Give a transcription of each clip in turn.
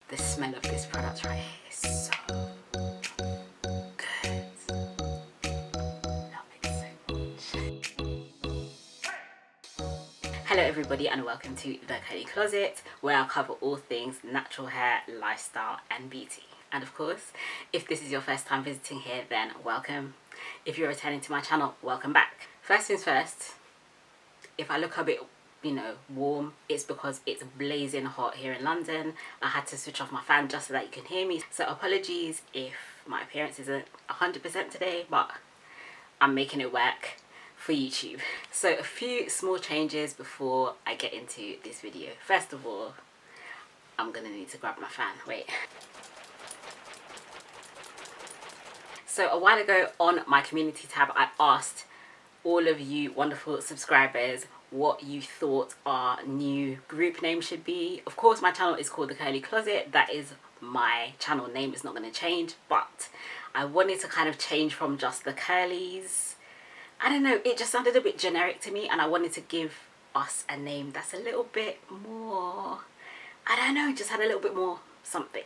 The smell of this product right here is so good. Love it so much. Hello everybody and welcome to The Curly Closet, where I'll cover all things natural hair, lifestyle and beauty. And of course, if this is your first time visiting here, then welcome. If you're returning to my channel, welcome back. First things first, if I look a bit warm, it's because it's blazing hot here in London. I had to switch off my fan just so that you can hear me, so apologies if my appearance isn't 100% today, but I'm making it work for YouTube. So a few small changes before I get into this video. First of all, I'm gonna need to grab my fan. Wait. So a while ago on my community tab, I asked all of you wonderful subscribers what you thought our new group name should be. Of course, my channel is called The Curly Closet. That is my channel name. It's not going to change, but I wanted to kind of change from just the curlies. I don't know, it just sounded a bit generic to me, and I wanted to give us a name that's a little bit more, I don't know, just had a little bit more something.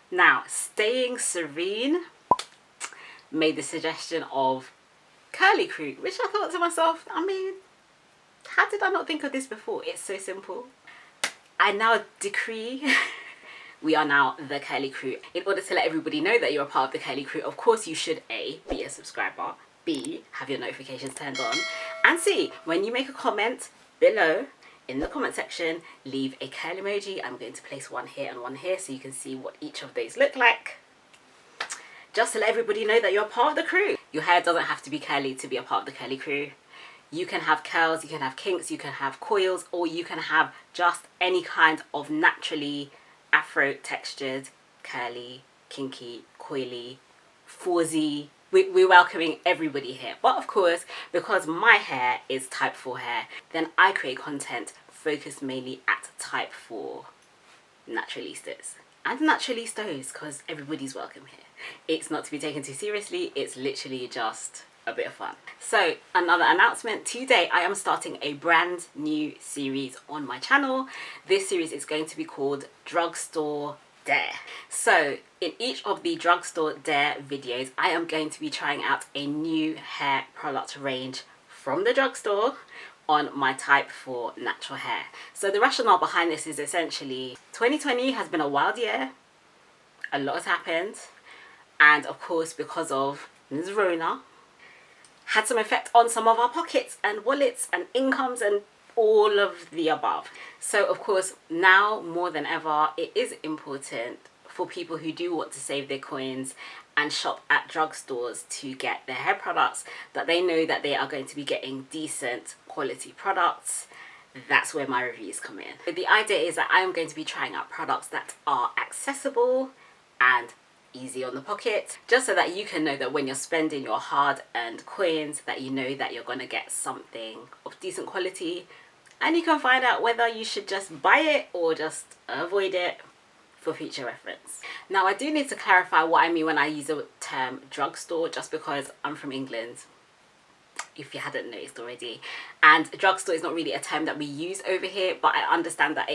Now, Staying Serene made the suggestion of Curly Crew, which I thought to myself, I mean, how did I not think of this before? It's so simple. I now decree we are now the Curly Crew. In order to let everybody know that you're a part of the Curly Crew, of course you should A, be a subscriber, B, have your notifications turned on, and C, when you make a comment below in the comment section, leave a curl emoji. I'm going to place one here and one here so you can see what each of those look like. Just to let everybody know that you're a part of the crew. Your hair doesn't have to be curly to be a part of the Curly Crew. You can have curls, you can have kinks, you can have coils, or you can have just any kind of naturally afro textured, curly, kinky, coily, fuzzy. We're welcoming everybody here. But of course, because my hair is type 4 hair, then I create content focused mainly at type 4 naturalistas and naturalistos, because everybody's welcome here. It's not to be taken too seriously, it's literally just a bit of fun. So another announcement, today I am starting a brand new series on my channel. This series is going to be called Drugstore Dare. So in each of the Drugstore Dare videos, I am going to be trying out a new hair product range from the drugstore on my type 4 natural hair. So the rationale behind this is essentially 2020 has been a wild year. A lot has happened, and of course because of Ms. Rona had some effect on some of our pockets and wallets and incomes and all of the above. So of course now more than ever it is important for people who do want to save their coins and shop at drugstores to get their hair products that they know that they are going to be getting decent quality products. That's where my reviews come in. But the idea is that I am going to be trying out products that are accessible and easy on the pocket, just so that you can know that when you're spending your hard-earned coins, that you know that you're going to get something of decent quality, and you can find out whether you should just buy it or just avoid it for future reference. Now, I do need to clarify what I mean when I use the term drugstore, just because I'm from England, if you hadn't noticed already, and drugstore is not really a term that we use over here, but I understand that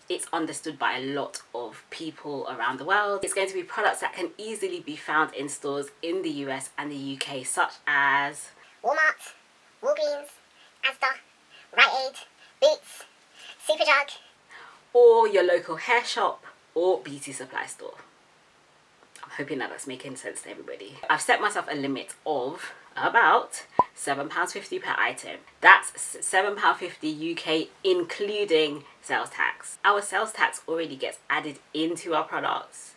it's understood by a lot of people around the world. It's going to be products that can easily be found in stores in the US and the UK, such as Walmart, Walgreens, Asda, Rite Aid, Boots, Superdrug, or your local hair shop or beauty supply store. I'm hoping that that's making sense to everybody. I've set myself a limit of about £7.50 per item. That's £7.50 UK including sales tax. Our sales tax already gets added into our products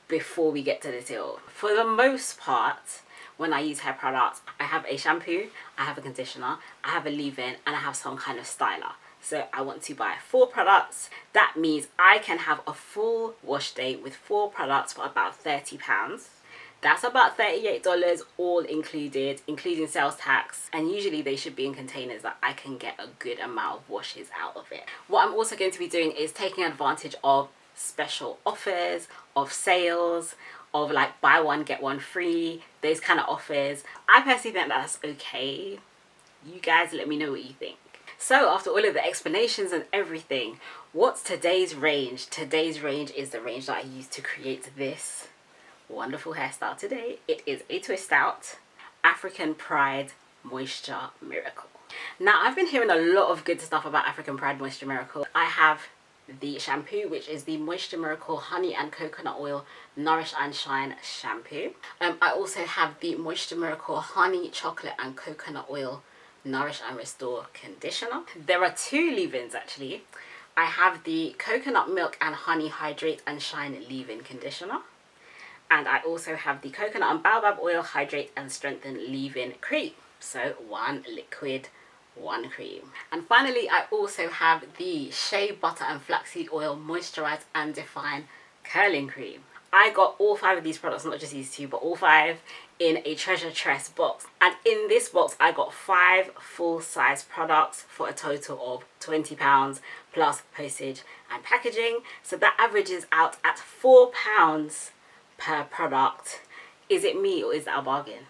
before we get to the till. For the most part, when I use hair products, I have a shampoo, I have a conditioner, I have a leave-in, and I have some kind of styler. So I want to buy 4 products. That means I can have a full wash day with 4 products for about £30. That's about $38 all included, including sales tax. And usually they should be in containers that I can get a good amount of washes out of it. What I'm also going to be doing is taking advantage of special offers, of sales, of like buy one, get one free, those kind of offers. I personally think that's okay. You guys let me know what you think. So after all of the explanations and everything, what's today's range? Today's range is the range that I used to create this wonderful hairstyle today. It is a twist out African Pride Moisture Miracle. Now, I've been hearing a lot of good stuff about African Pride Moisture Miracle. I have the shampoo, which is the Moisture Miracle Honey and Coconut Oil Nourish and Shine Shampoo. I also have the Moisture Miracle Honey, Chocolate and Coconut Oil Nourish and Restore Conditioner. There are two leave-ins actually. I have the Coconut Milk and Honey Hydrate and Shine Leave-In Conditioner. And I also have the Coconut and Baobab Oil Hydrate and Strengthen Leave-In Cream. So one liquid, one cream. And finally, I also have the Shea Butter and Flaxseed Oil Moisturize and Define Curling Cream. I got all 5 of these products, not just these 2, but all 5 in a TreasureTress box. And in this box, I got 5 full-size products for a total of £20 plus postage and packaging. So that averages out at £4 per product. Is it me or is that a bargain?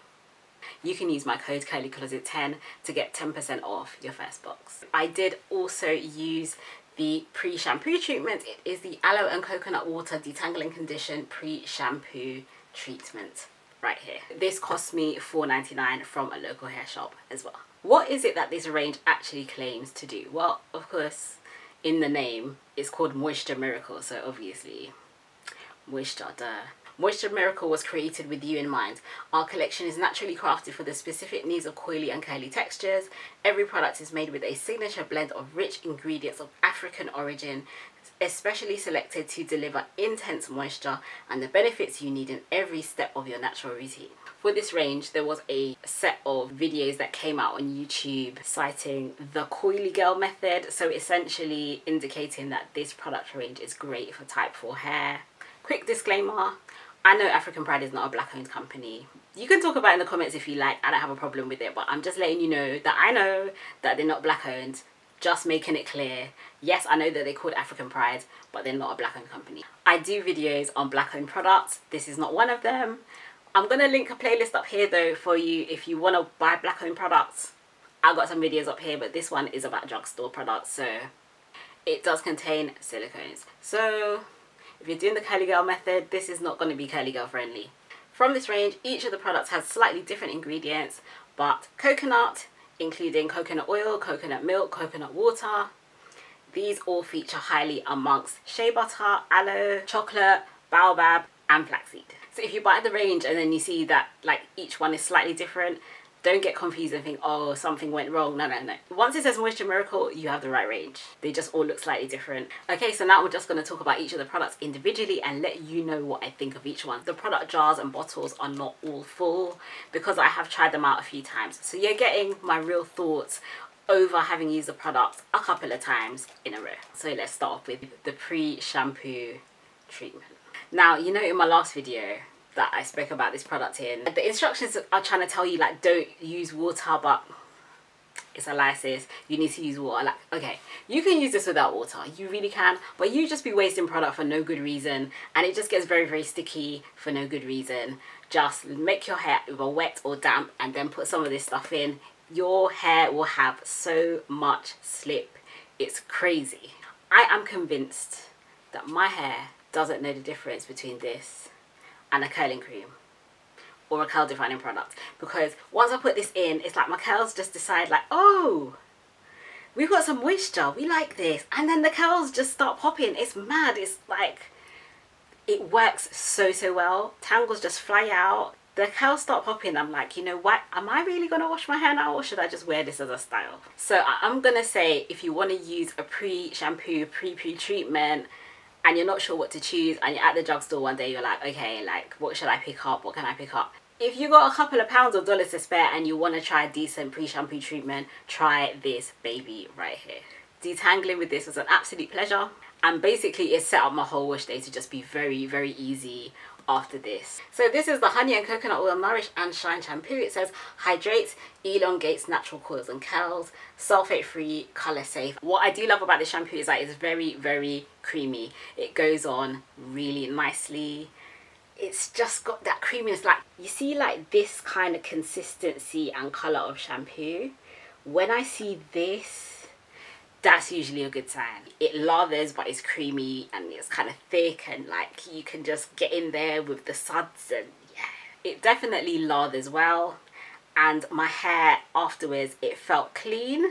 You can use my code CurlyCloset10 to get 10% off your first box. I did also use the pre-shampoo treatment. It is the Aloe and Coconut Water Detangling Condition Pre-Shampoo Treatment right here. This cost me $4.99 from a local hair shop as well. What is it that this range actually claims to do? Well, of course, in the name, it's called Moisture Miracle, so obviously, moisture, duh. Moisture Miracle was created with you in mind. Our collection is naturally crafted for the specific needs of coily and curly textures. Every product is made with a signature blend of rich ingredients of African origin, especially selected to deliver intense moisture and the benefits you need in every step of your natural routine. For this range, there was a set of videos that came out on YouTube citing the Coily Girl method, so essentially indicating that this product range is great for type 4 hair. Quick disclaimer, I know African Pride is not a black owned company. You can talk about it in the comments if you like, I don't have a problem with it, but I'm just letting you know that I know that they're not black owned, just making it clear. Yes, I know that they're called African Pride, but they're not a black owned company. I do videos on black owned products, this is not one of them. I'm gonna link a playlist up here though for you if you wanna buy black owned products. I've got some videos up here, but this one is about drugstore products, so it does contain silicones. So if you're doing the curly girl method, this is not going to be curly girl friendly. From this range, each of the products has slightly different ingredients, but coconut, including coconut oil, coconut milk, coconut water, these all feature highly amongst shea butter, aloe, chocolate, baobab, and flaxseed. So if you buy the range and then you see that like each one is slightly different, don't get confused and think, oh, something went wrong. No, no, no. Once it says Moisture Miracle, you have the right range. They just all look slightly different. Okay, so now we're just going to talk about each of the products individually and let you know what I think of each one. The product jars and bottles are not all full because I have tried them out a few times. So you're getting my real thoughts over having used the product a couple of times in a row. So let's start off with the pre-shampoo treatment. Now, you know in my last video that I spoke about this product in, the instructions are trying to tell you like don't use water, but it's a lie, sis. You need to use water. Like, okay, you can use this without water, you really can, but you just be wasting product for no good reason, and it just gets very, very sticky for no good reason. Just make your hair either wet or damp and then put some of this stuff in. Your hair will have so much slip, it's crazy. I am convinced that my hair doesn't know the difference between this and a curling cream or a curl defining product, because once I put this in, it's like my curls just decide like, oh, we've got some moisture, we like this, and then the curls just start popping. It's mad. It's like, it works so well. Tangles just fly out, the curls start popping. I'm like, you know what, am I really gonna wash my hair now, or should I just wear this as a style? So I'm gonna say, if you want to use a pre-shampoo, pre-poo treatment and you're not sure what to choose, and you're at the drugstore one day, you're like, okay, like what should I pick up, what can I pick up? If you got a couple of pounds or dollars to spare and you want to try a decent pre-shampoo treatment, try this baby right here. Detangling with this was an absolute pleasure, and basically it set up my whole wash day to just be very, very easy after this. So this is the Honey and Coconut Oil Nourish and Shine Shampoo. It says hydrates, elongates natural coils and curls, sulfate free, color safe. What I do love about this shampoo is that it's very, very creamy. It goes on really nicely. It's just got that creaminess, like you see like this kind of consistency and color of shampoo. When I see this, that's usually a good sign. It lathers, but it's creamy and it's kind of thick, and like you can just get in there with the suds, and yeah, it definitely lathers well. And my hair afterwards, it felt clean,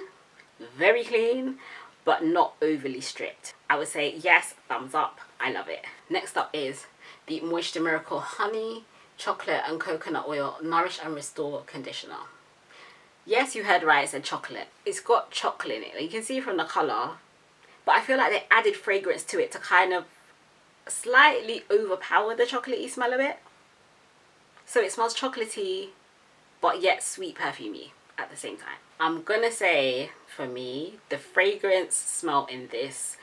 very clean, but not overly stripped. I would say yes, thumbs up, I love it. Next up is the Moisture Miracle Honey, Chocolate and Coconut Oil Nourish and Restore Conditioner. Yes, you heard right, it said chocolate. It's got chocolate in it, like you can see from the colour, but I feel like they added fragrance to it to kind of slightly overpower the chocolatey smell of it. So it smells chocolatey, but yet sweet perfumey at the same time. I'm gonna say, for me, the fragrance smell in this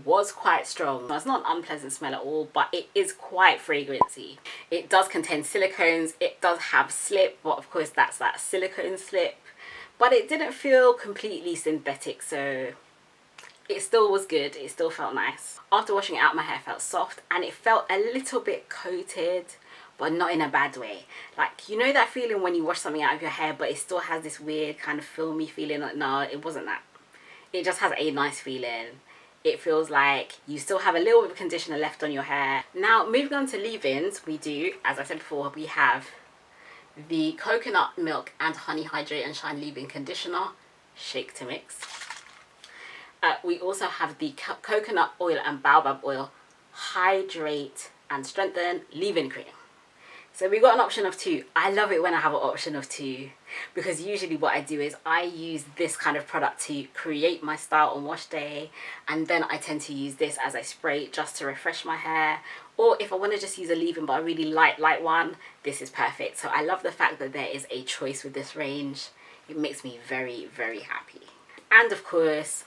was quite strong. It's not an unpleasant smell at all, but it is quite fragrancy. It does contain silicones, it does have slip, but of course that's that silicone slip, but it didn't feel completely synthetic, so it still was good, it still felt nice. After washing it out, my hair felt soft and it felt a little bit coated, but not in a bad way. Like, you know that feeling when you wash something out of your hair but it still has this weird kind of filmy feeling? Like, no, it wasn't that. It just has a nice feeling. It feels like you still have a little bit of conditioner left on your hair. Now, moving on to leave-ins, we do, as I said before, we have the Coconut Milk and Honey Hydrate and Shine Leave-In Conditioner, shake to mix. We also have the Coconut Oil and Baobab Oil Hydrate and Strengthen Leave-In Cream. So we got an option of two. I love it when I have an option of two, because usually what I do is I use this kind of product to create my style on wash day, and then I tend to use this as I spray just to refresh my hair. Or if I want to just use a leave-in but a really light one, this is perfect. So I love the fact that there is a choice with this range. It makes me very, very happy. And of course,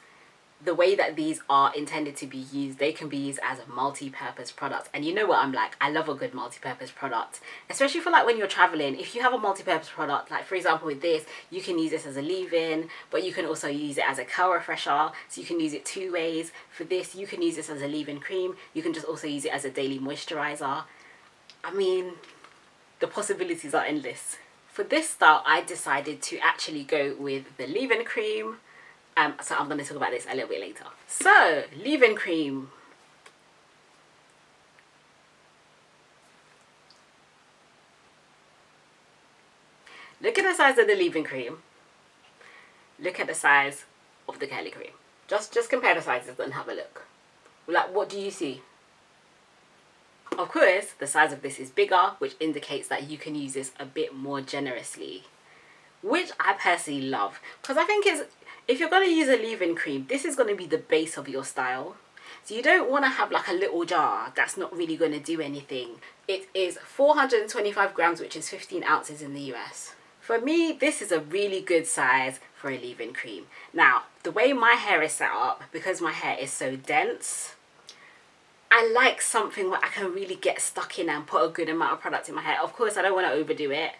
the way that these are intended to be used, they can be used as a multi-purpose product. And you know what I'm like, I love a good multi-purpose product, especially for like when you're traveling. If you have a multi-purpose product, like for example with this, you can use this as a leave-in, but you can also use it as a curl refresher, so you can use it two ways. For this, you can use this as a leave-in cream, you can just also use it as a daily moisturizer. I mean, the possibilities are endless. For this style, I decided to actually go with the leave-in cream. So I'm going to talk about this a little bit later. So, leave-in cream. Look at the size of the leave-in cream. Look at the size of the curly cream. Just compare the sizes and have a look. Like, what do you see? Of course, the size of this is bigger, which indicates that you can use this a bit more generously, which I personally love, because I think if you're going to use a leave-in cream, this is going to be the base of your style. So you don't want to have like a little jar that's not really going to do anything. It is 425 grams, which is 15 ounces in the US. For me, this is a really good size for a leave-in cream. Now, the way my hair is set up, because my hair is so dense, I like something where I can really get stuck in and put a good amount of product in my hair. Of course, I don't want to overdo it,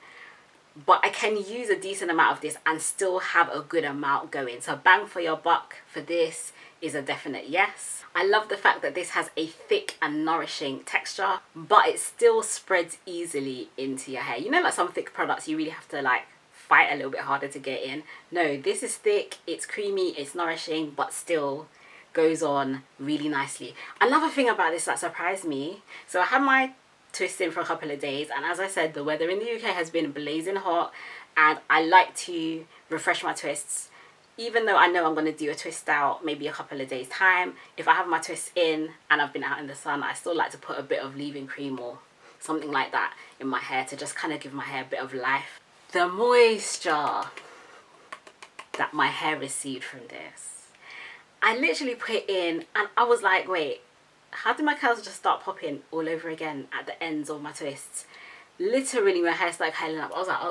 but I can use a decent amount of this and still have a good amount going. So bang for your buck for this is a definite yes. I love the fact that this has a thick and nourishing texture, but it still spreads easily into your hair. You know, like some thick products, you really have to like fight a little bit harder to get in. No, this is thick, it's creamy, it's nourishing, but still goes on really nicely. Another thing about this that surprised me, so I had my twist in for a couple of days, and as I said, the weather in the UK has been blazing hot, and I like to refresh my twists. Even though I know I'm going to do a twist out maybe a couple of days time, if I have my twists in and I've been out in the sun, I still like to put a bit of leave-in cream or something like that in my hair to just kind of give my hair a bit of life. The moisture that my hair received from this, I literally put it in and I was like, wait, how did my curls just start popping all over again at the ends of my twists? Literally my hair started curling up. I was like,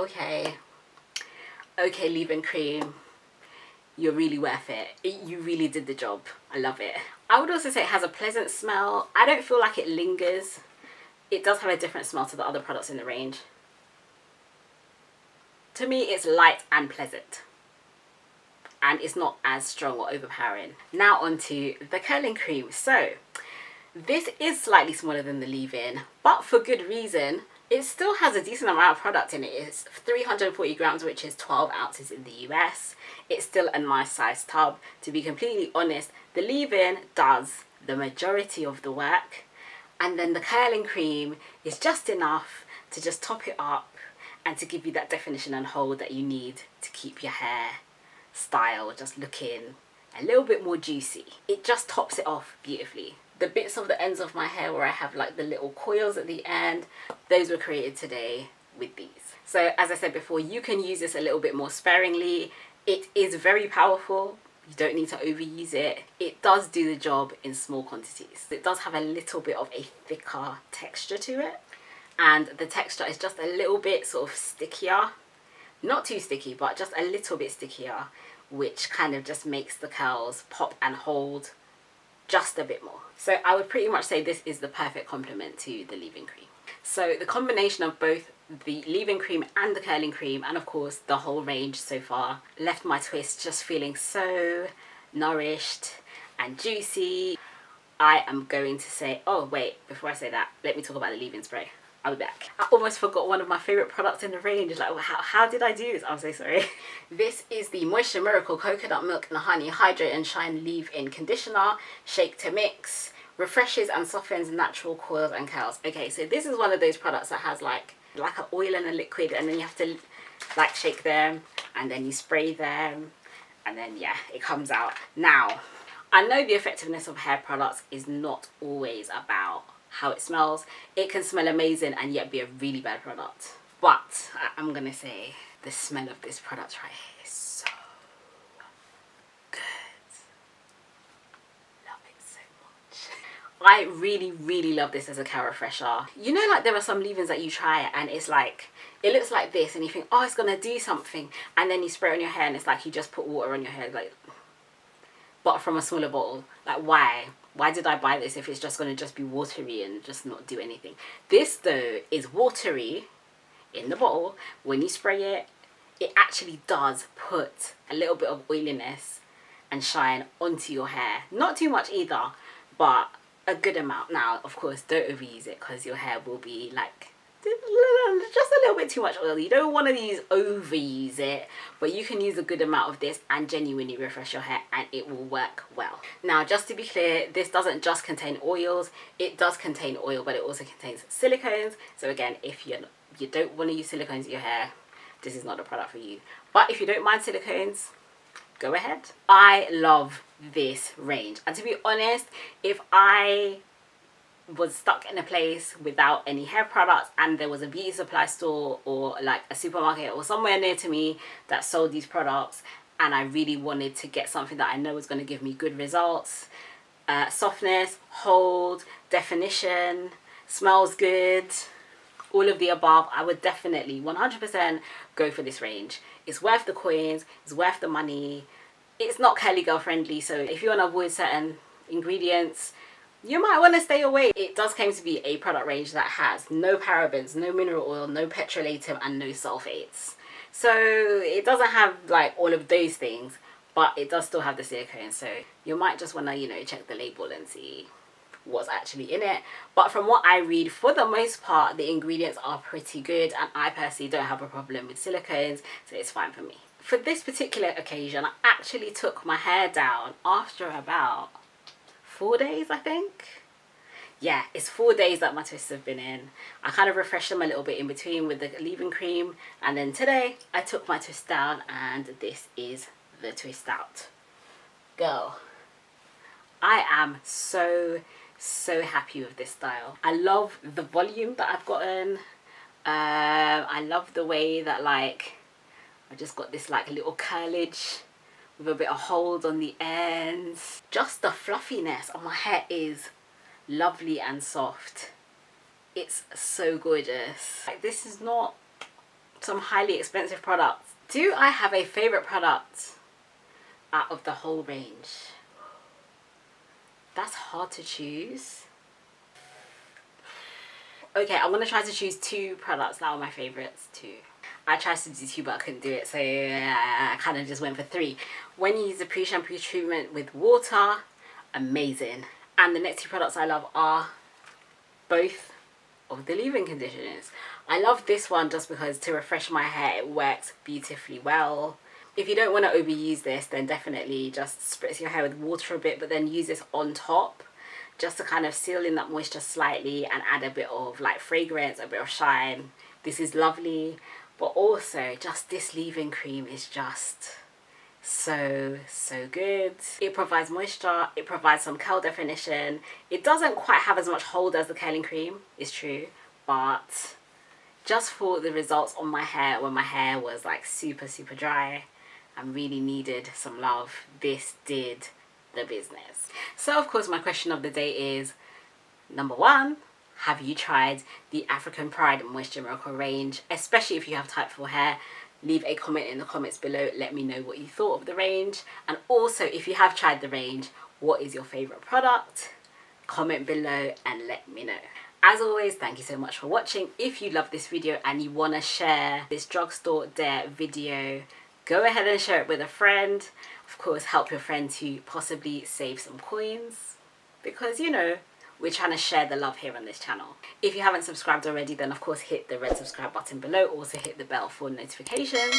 okay, leave-in cream, you're really worth it. You really did the job. I love it. I would also say it has a pleasant smell. I don't feel like it lingers. It does have a different smell to the other products in the range. To me, it's light and pleasant, and it's not as strong or overpowering. Now onto the curling cream. So this is slightly smaller than the leave-in, but for good reason. It still has a decent amount of product in it. It's 340 grams, which is 12 ounces in the US. It's still a nice size tub. To be completely honest, the leave-in does the majority of the work, and then the curling cream is just enough to just top it up and to give you that definition and hold that you need to keep your hair style just looking a little bit more juicy. It just tops it off beautifully. The bits of the ends of my hair where I have like the little coils at the end, those were created today with these. So as I said before, you can use this a little bit more sparingly. It is very powerful. You don't need to overuse it. It does do the job in small quantities. It does have a little bit of a thicker texture to it. And the texture is just a little bit sort of stickier. Not too sticky, but just a little bit stickier, which kind of just makes the curls pop and hold just a bit more. So I would pretty much say this is the perfect complement to the leave-in cream. So the combination of both the leave-in cream and the curling cream, and of course the whole range so far, left my twist just feeling so nourished and juicy. I am going to say, oh wait, before I say that, let me talk about the leave-in spray. I'll be back. I almost forgot one of my favorite products in the range. Like, how did I do this? I'm so sorry. This is the Moisture Miracle Coconut Milk and Honey Hydrate and Shine Leave-In Conditioner. Shake to mix. Refreshes and softens natural coils and curls. Okay, so this is one of those products that has like an oil and a liquid, and then you have to like shake them, and then you spray them, and then yeah, it comes out. Now, I know the effectiveness of hair products is not always about how it smells. It can smell amazing and yet be a really bad product. But I'm gonna say the smell of this product right here is so good. Love it so much. I really love this as a curl refresher. You know, like there are some leave-ins that you try and it's like, it looks like this and you think, oh, it's gonna do something, and then you spray it on your hair and it's like you just put water on your hair, like, but from a smaller bottle. Like, why did I buy this if it's just going to just be watery and just not do anything? This though is watery in the bottle. When you spray it, it actually does put a little bit of oiliness and shine onto your hair. Not too much either, but a good amount. Now, of course, don't overuse it because your hair will be like just a little bit too much oil. You don't want to overuse it, but you can use a good amount of this and genuinely refresh your hair and it will work well. Now, just to be clear, this doesn't just contain oils. It does contain oil, but it also contains silicones. So again, if you don't want to use silicones in your hair, this is not a product for you. But if you don't mind silicones, go ahead. I love this range, and to be honest, if I was stuck in a place without any hair products and there was a beauty supply store or like a supermarket or somewhere near to me that sold these products, and I really wanted to get something that I know was going to give me good results, softness, hold, definition, smells good, all of the above, I would definitely 100% go for this range. It's worth the coins, it's worth the money. It's not curly girl friendly, so if you want to avoid certain ingredients, you might want to stay away. It does claim to be a product range that has no parabens, no mineral oil, no petrolatum, and no sulfates. So it doesn't have like all of those things, but it does still have the silicone. So you might just want to, you know, check the label and see what's actually in it. But from what I read, for the most part, the ingredients are pretty good, and I personally don't have a problem with silicones, so it's fine for me. For this particular occasion, I actually took my hair down after about 4 days, I think. Yeah, it's 4 days that my twists have been in. I kind of refreshed them a little bit in between with the leave-in cream, and then today I took my twist down and this is the twist out. Girl, I am so happy with this style. I love the volume that I've gotten. I love the way that like I just got this like little curlage with a bit of hold on the ends. Just the fluffiness on my hair is lovely and soft. It's so gorgeous. Like, this is not some highly expensive product. Do I have a favorite product out of the whole range? That's hard to choose. Okay, I'm gonna try to choose 2 products that are my favorites. 2. I tried to do 2, but I couldn't do it, so I kind of just went for 3. When you use the pre-shampoo treatment with water, amazing. And the next 2 products I love are both of the leave-in conditioners. I love this one just because to refresh my hair, it works beautifully well. If you don't want to overuse this, then definitely just spritz your hair with water a bit, but then use this on top just to kind of seal in that moisture slightly and add a bit of like fragrance, a bit of shine. This is lovely. But also just this leave-in cream is just so good. It provides moisture, it provides some curl definition. It doesn't quite have as much hold as the curling cream, it's true, but just for the results on my hair when my hair was like super dry and really needed some love, this did the business. So of course my question of the day is, number one, have you tried the African Pride Moisture Miracle range? Especially if you have type 4 hair, leave a comment in the comments below. Let me know what you thought of the range. And also, if you have tried the range, what is your favorite product? Comment below and let me know. As always, thank you so much for watching. If you love this video and you want to share this drugstore dare video, go ahead and share it with a friend. Of course, help your friend to possibly save some coins, because you know, we're trying to share the love here on this channel. If you haven't subscribed already, then of course hit the red subscribe button below. Also hit the bell for notifications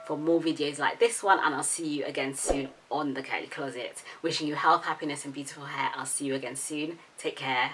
for more videos like this one, and I'll see you again soon on the Curly Closet. Wishing you health, happiness and beautiful hair. I'll see you again soon. Take care.